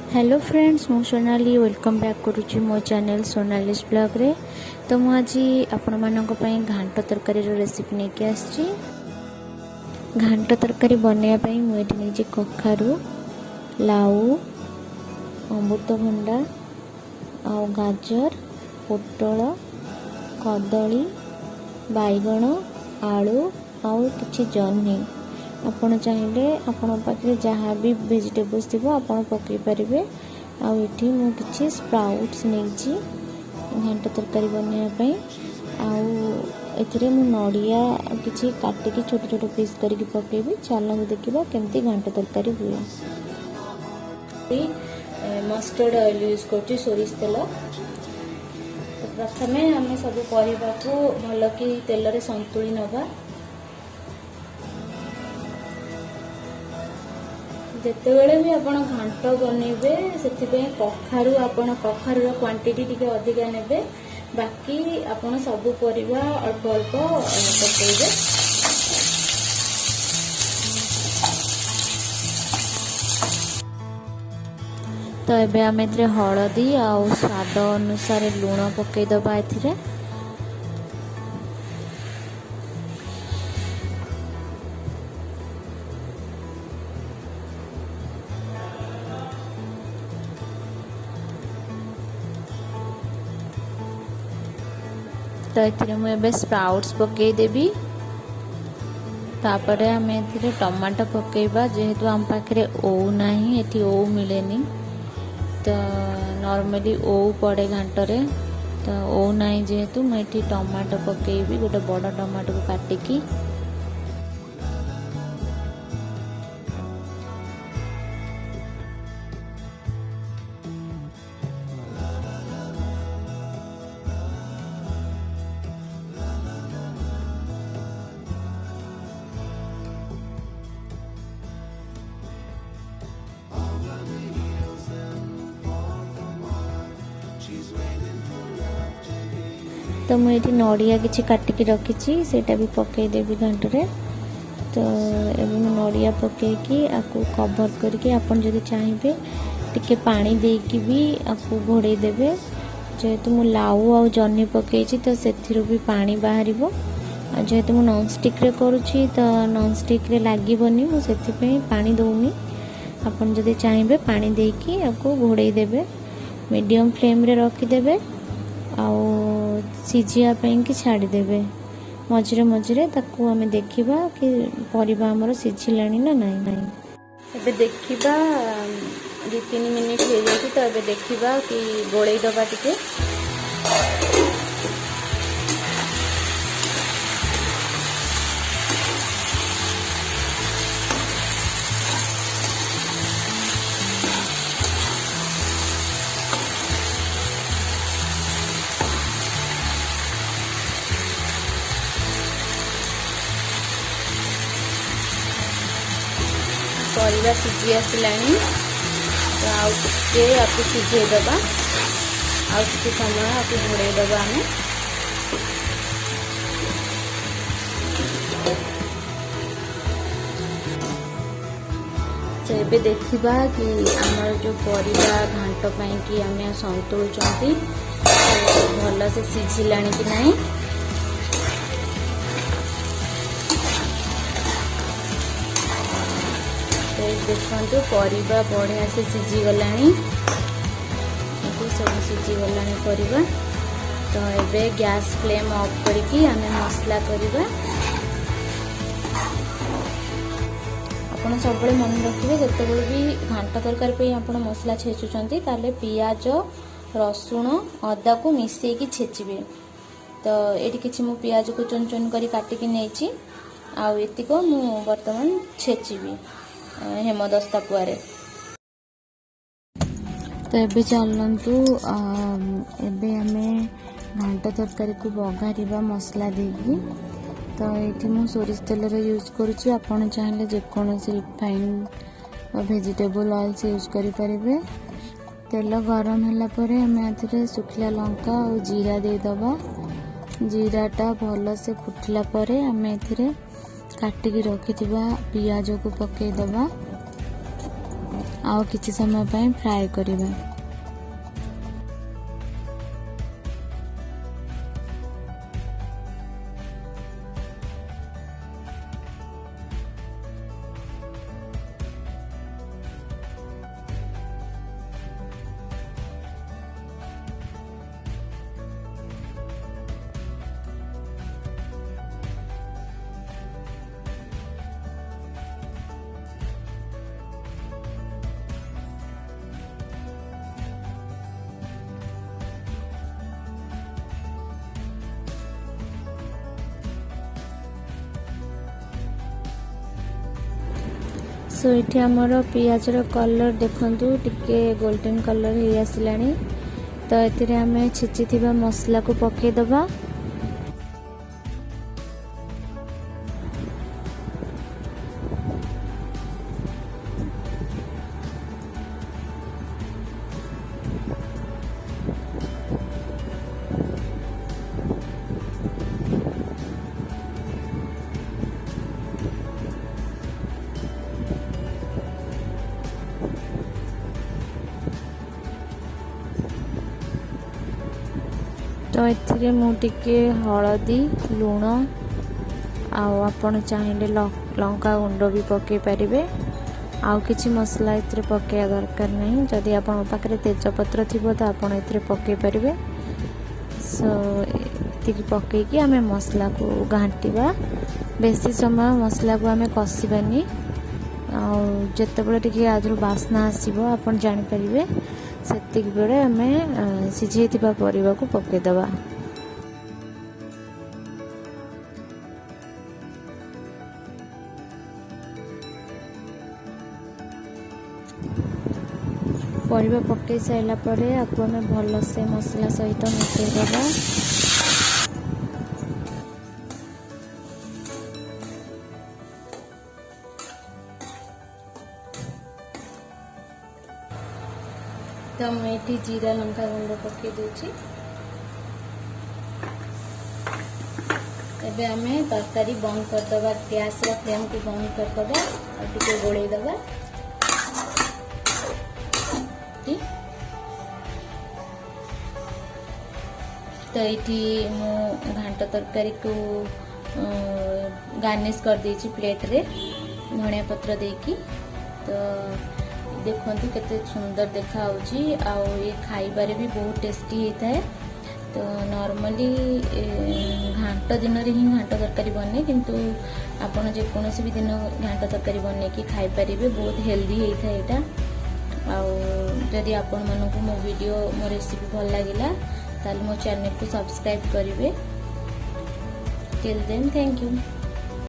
Hello friends, मु Sonali welcome back करुच्ची मो channel Sonali's blog रे। तो मु आज आपण मानक पई घांट तरकारी रेसिपी लेके आछि। घांट तरकारी बनैया पई मु एठी निजे कखारु, लाउ, अमृतभंडा आ गाजर, पोटल, कदली, बैगण, आलू आ किछि जन्ही। आपण चाहिए आपण पाखे जहाँ भी वेजिटेबल्स थी आपण पकई पारे। आठी मु कि स्प्राउट्स नहीं घांट तरकारी बनवाई। आउ नड़िया कि काटिकी छोट छोट पीस करके पकेबी। चलो देखा केमती घांट तरकारी हुए। मस्टर्ड ऑयल यूज कर सोरिष तेल। तो प्रथम आम सब परिवा को भल कि तेल रे संतुली नवा। जितेबले भी आप घांट बनइबे से कखारु आपण कखारूर क्वांटिटी टिके अधिका नेबे। बाकी आपण सब परिवा अल्प अल्प पकेबे। तो एबे आम एथिरे हळदी आ स्वाद अनुसार लूण पकेदबा। एथिरे तो ये मुझे स्प्राउट्स पकईदेवी। तापर आम ए टमाटो पकेबा। जेहेतु आम पाखे ओऊ नहीं, एटी ओऊ मिलेनी, तो नॉर्मली ओऊ पड़े घांटरे। तो ओऊ नहीं जेहेतु मुझे टमाटो पकेबी, गोटे बड़ टमाटो को काटिकी। तो मुझे नड़िया किसी काटिकी रखी सेटा भी पकईदेवी घांटे। तो एवं नड़िया पकईकी आपको कवर करके आपन जदि चाहिए टिके पानी देकी भी आपको घोड़े देवे। जेहेतु मु लाउ आ जन्नी पकई तो से भी पानी बाहर। जेहेतु मु नॉन स्टिक रे करुच्ची तो नॉन स्टिक रे लागबनी, मुझे पानी दौनी। आपन जदि चाहिए पानी देकी आपको घोड़े देवे। मीडियम फ्लेम रे रखीदेवे। आउ सिझापी कि छाड़देवे। मझे मझे ताकू आम देखा कि परिबा हमर सिझिलानी ना नहीं। एबे देखिबा 2-3 मिनिट हो जाए। तो एबे देखिबा कि गोलई दबा टिके। परिवा सिझी आसलानी। तो आउ टिके आपको सिझेदबा। आउ टिके समय आपको घोड़ेदबा। आम तो ये देखा कि आमर जो परिवा घांट पाई कि आम संतुलुचंती भल से सिझिलानी कि नहीं। देखो परिवा बढ़िया से सिझीगला। सब सिझीगला परिवा। तो एबे गैस फ्लेम ऑफ करके आम मसला करवा। आपन सब मन रखिए जितेबाला भी घांट तरकारी पे आप मसला छेचुंट ताले पियाज, रसुण, अदा को मिसेकी छेचिबे। तो ये किसी मु पियाज को चुन चुन कर काटिकी नहीं। आतीक मु बर्तमान छेचिबी हेमदस्ता पुआरे। तो ये चलतु एबे आमे घांट तरकारी को बघारिबा मसला देगी। तो ये मु सोरिष तेल यूज करुच्ची। आपन चाहिए जेकोसी रिफाइंड वेजिटेबल ऑयल्स यूज करें। तेल गरम होला परे आमे आथिरे सुखिला लंका और जीरा देदबा। जीराटा भल से फुटला परे आमे एथिरे काटिकी रखिथिबा पियाज को पकेदबा। ଆଉ କିଛି ସମୟ ପାଇଁ ଫ୍ରାଏ କରିବା। सो ये आमर पियाजर कलर देखंतु टिके गोल्डन कलर हो आसिलानी। तो ये आम छेची मसला को पकेदबा। तो ये मुझे हलदी लुण आपण चाहिए लंका गुंड भी पकई पारे। आउ किसी मसला इतरे पकड़ा दरकार नहीं। जदि आपण पाखे तेजपत्र थी तो आपड़ ए पकई पारे। सो ये पकईकी आम मसला को घांटा। बेसी समय मसला को आम कषानी। आते आदि बास्ना आसो आप जापर से बेले आम सीझे परिवा को पकईदबा। परिवा पकई सारा पर आपको आम भल से मसला सहित मिसईदबा। तो मैं जीरा लंका गुंड पकई दूची। एबे आम तरकारी बंद करदबा। गैस फ्लेम को बंद करदबा और टिके गोलई दबा। तो ये मु घांट तरकारी को गार्निश कर देची प्लेट रे धनिया पत्र देकी। तो देखो केते सुंदर देखा ये खाइबारे भी बहुत टेस्टी होता है। तो नॉर्मली घांट दिन रे ही घांट तरकारी बने किंतु आपण जेकोसी भी दिन घांट तरकारी बने कि खाई पारिबे। बहुत हेल्दी होता है एटा। जदि आपण मानकु मो वीडियो मो रेसिपी भल लागिला ताल मो चैनल को सब्सक्राइब करिवे। Till then thank you.